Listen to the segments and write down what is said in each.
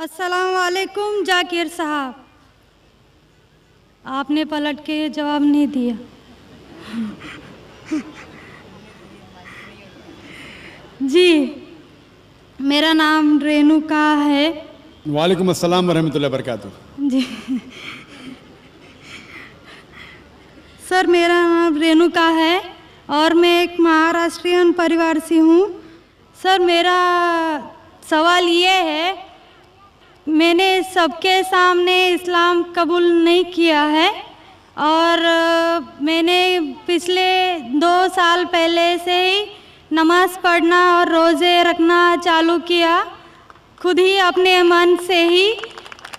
अस्सलाम वालेकुम जाकिर साहब, आपने पलट के जवाब नहीं दिया। जी, मेरा नाम रेणुका है। वालेकुम अस्सलाम वरहमतुल्लाहि वबरकातुहू। जी सर, मेरा नाम रेणुका है और मैं एक महाराष्ट्रियन परिवार से हूँ। सर, मेरा सवाल ये है, मैंने सबके सामने इस्लाम कबूल नहीं किया है और मैंने पिछले 2 साल पहले से ही नमाज़ पढ़ना और रोज़े रखना चालू किया, खुद ही अपने मन से ही।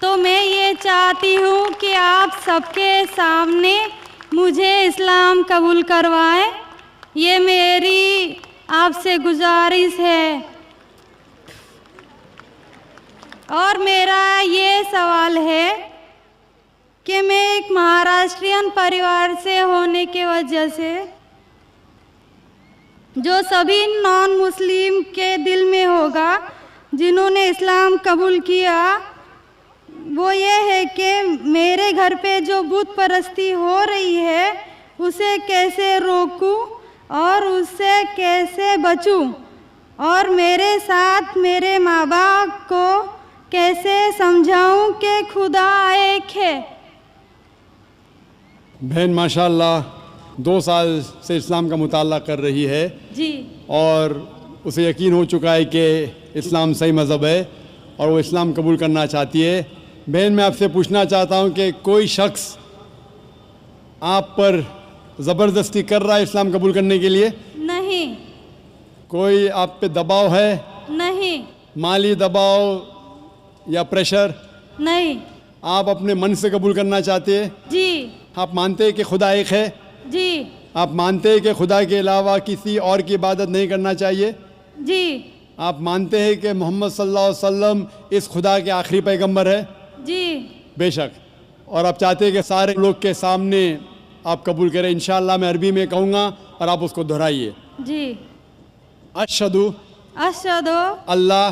तो मैं ये चाहती हूँ कि आप सबके सामने मुझे इस्लाम कबूल करवाएं, ये मेरी आपसे गुजारिश है। और मेरा ये सवाल है कि मैं एक महाराष्ट्रियन परिवार से होने की वजह से जो सभी नॉन मुस्लिम के दिल में होगा जिन्होंने इस्लाम कबूल किया, वो ये है कि मेरे घर पे जो बुत परस्ती हो रही है उसे कैसे रोकूं और उससे कैसे बचूं, और मेरे साथ मेरे माँ बाप को कैसे समझाऊं कि खुदा एक है। बहन माशाअल्लाह 2 साल से इस्लाम का मुताला कर रही है जी, और उसे यकीन हो चुका है कि इस्लाम सही मज़हब है और वो इस्लाम कबूल करना चाहती है। बहन, मैं आपसे पूछना चाहता हूँ कि कोई शख्स आप पर ज़बरदस्ती कर रहा है इस्लाम कबूल करने के लिए? नहीं। कोई आप पे दबाव है? नहीं। माली दबाव या प्रेशर? नहीं। आप अपने मन से कबूल करना चाहते हैं? जी। आप मानते हैं कि खुदा एक है? जी। आप मानते हैं कि खुदा के अलावा किसी और की इबादत नहीं करना चाहिए? जी। आप मानते हैं कि मोहम्मद सल्लल्लाहु अलैहि वसल्लम इस खुदा के आखिरी पैगंबर है? जी। बेशक। और आप चाहते हैं कि सारे लोग के सामने आप कबूल करें? इंशाअल्लाह मैं अरबी में कहूँगा और आप उसको दोहराइए। जी। अशहदु अशहदु अल्लाह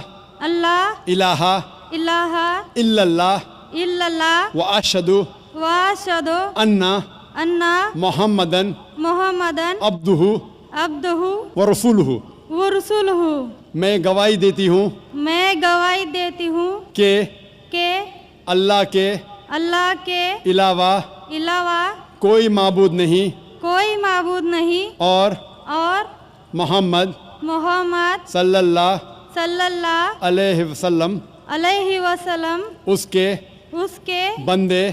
अल्लाह इलाहा इलाहा इल्लल्लाह इल्लल्लाह व अशहदु व अशहदु अन्ना अन्ना मोहम्मदन मुहम्मदन अब्दुहु अब्दुहु व रसूलुहु। व रसूलुहु। मैं गवाही देती हूँ मैं गवाही देती हूँ कि अल्लाह के अलावा कोई माबूद नहीं और मोहम्मद सल्लल्लाहु अलैहि वसल्लम उसके बंदे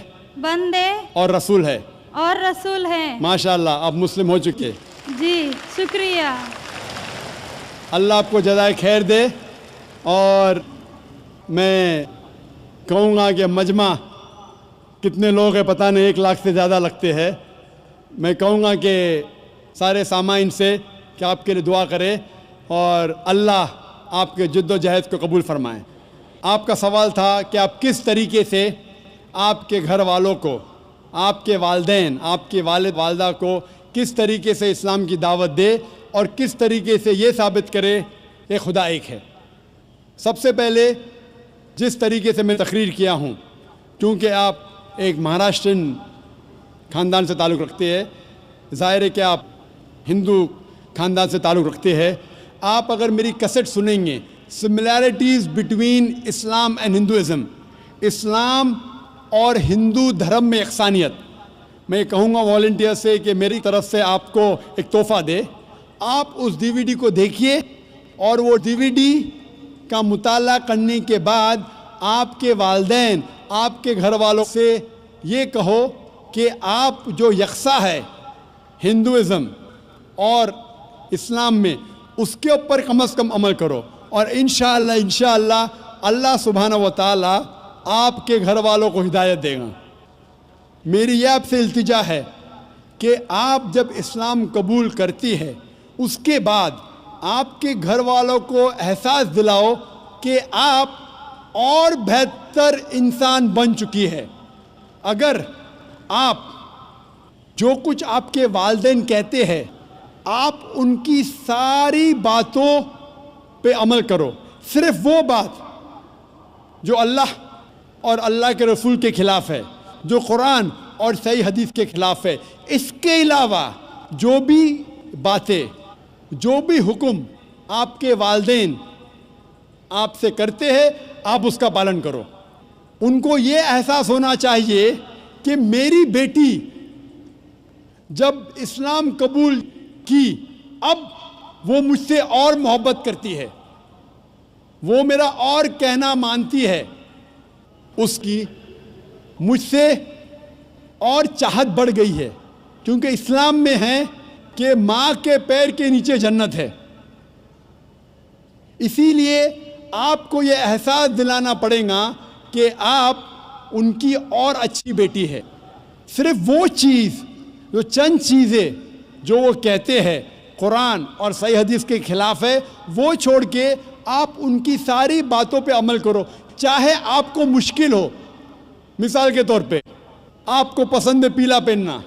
और रसूल है। माशाअल्लाह, आप मुस्लिम हो चुके। जी, शुक्रिया। अल्लाह आपको जज़ाए खैर दे। और मैं कहूँगा कि मजमा कितने लोग हैं पता नहीं, 1 लाख से ज़्यादा लगते हैं। मैं कहूँगा कि सारे सामाइन से कि आपके लिए दुआ करें और अल्लाह आपके जद्दोजहद को कबूल फरमाएं। आपका सवाल था कि आप किस तरीके से आपके घर वालों को, आपके वालिदैन, आपके वालिद वालदा को किस तरीके से इस्लाम की दावत दे और किस तरीके से ये साबित करे कि खुदा एक है। सबसे पहले जिस तरीके से मैं तकरीर किया हूँ, क्योंकि आप एक महाराष्ट्रियन ख़ानदान से ताल्लुक़ रखते हैं, ज़ाहिर है कि आप हिंदू ख़ानदान से ताल्लुक़ रखते हैं। आप अगर मेरी कैसेट सुनेंगे, similarities between Islam and Hinduism, Islam और हिंदू धर्म में यकसानियत, मैं कहूँगा वॉलंटियर से कि मेरी तरफ से आपको एक तोहफ़ा दे। आप उस डीवीडी को देखिए और वो डीवीडी का मुताला करने के बाद आपके वालिदैन, आपके घर वालों से ये कहो कि आप जो यकसा है हिंदुइज़म और इस्लाम में, उसके ऊपर कम से कम अमल करो और इंशाअल्लाह अल्लाह सुब्हानहू व तआला आपके घर वालों को हिदायत देगा। मेरी यह आपसे इल्तिजा है कि आप जब इस्लाम कबूल करती है, उसके बाद आपके घर वालों को एहसास दिलाओ कि आप और बेहतर इंसान बन चुकी है। अगर आप जो कुछ आपके वालिदैन कहते हैं, आप उनकी सारी बातों पे अमल करो। सिर्फ वो बात جو اللہ اور اللہ کے رسول کے خلاف ہے، جو قرآن اور صحیح حدیث کے خلاف ہے۔ اس کے علاوہ جو بھی باتیں، جو بھی حکم آپ کے والدین آپ سے کرتے ہیں، آپ اس کا پالن کرو۔ ان کو یہ احساس ہونا چاہیے کہ میری بیٹی جب اسلام قبول کی، اب وہ مجھ سے اور محبت کرتی ہے، وہ میرا اور کہنا مانتی ہے، اس کی مجھ سے اور چاہت بڑھ گئی ہے، کیونکہ اسلام میں ہے کہ ماں کے پیر کے نیچے جنت ہے۔ اسی لیے آپ کو یہ احساس دلانا پڑے گا کہ آپ ان کی اور اچھی بیٹی ہے۔ صرف وہ چیز، جو چند چیزیں جو وہ کہتے ہیں قرآن اور صحیح حدیث کے خلاف ہے، وہ چھوڑ کے آپ ان کی ساری باتوں پہ عمل کرو، چاہے آپ کو مشکل ہو۔ مثال کے طور پہ آپ کو پسند ہے پیلا پہننا،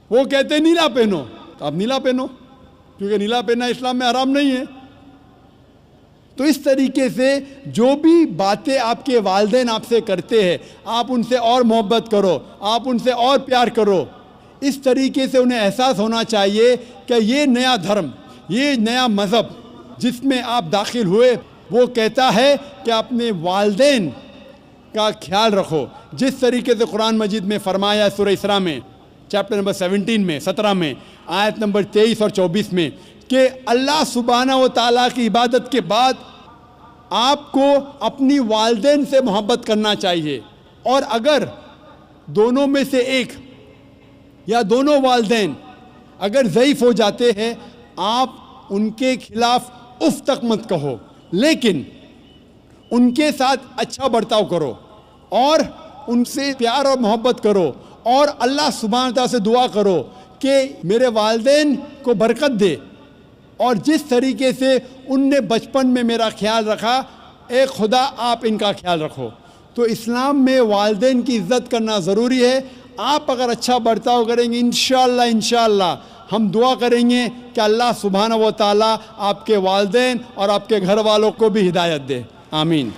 وہ کہتے ہیں نیلا پہنو، تو آپ نیلا پہنو، کیونکہ نیلا پہننا اسلام میں حرام نہیں ہے۔ تو اس طریقے سے جو بھی باتیں آپ کے والدین آپ سے کرتے ہیں، آپ ان سے اور محبت کرو، آپ ان سے اور پیار کرو۔ اس طریقے سے انہیں احساس ہونا چاہیے کہ یہ نیا دھرم، یہ نیا مذہب جس میں آپ داخل ہوئے، وہ کہتا ہے کہ اپنے والدین کا خیال رکھو، جس طریقے سے قرآن مجید میں فرمایا سورہ اسراء میں چیپٹر نمبر 17 میں آیت نمبر 23 اور 24 میں کہ اللہ سبحانہ و تعالیٰ کی عبادت کے بعد آپ کو اپنی والدین سے محبت کرنا چاہیے، اور اگر دونوں میں سے ایک یا دونوں والدین اگر ضعیف ہو جاتے ہیں، آپ ان کے خلاف اف تک مت کہو، لیکن ان کے ساتھ اچھا برتاؤ کرو اور ان سے پیار اور محبت کرو، اور اللہ سبحانہ تعالیٰ سے دعا کرو کہ میرے والدین کو برکت دے، اور جس طریقے سے ان نے بچپن میں میرا خیال رکھا، اے خدا آپ ان کا خیال رکھو۔ تو اسلام میں والدین کی عزت کرنا ضروری ہے۔ آپ اگر اچھا برتاؤ کریں گے، انشاءاللہ ہم دعا کریں گے کہ اللہ سبحانہ و تعالیٰ آپ کے والدین اور آپ کے گھر والوں کو بھی ہدایت دے۔ آمین۔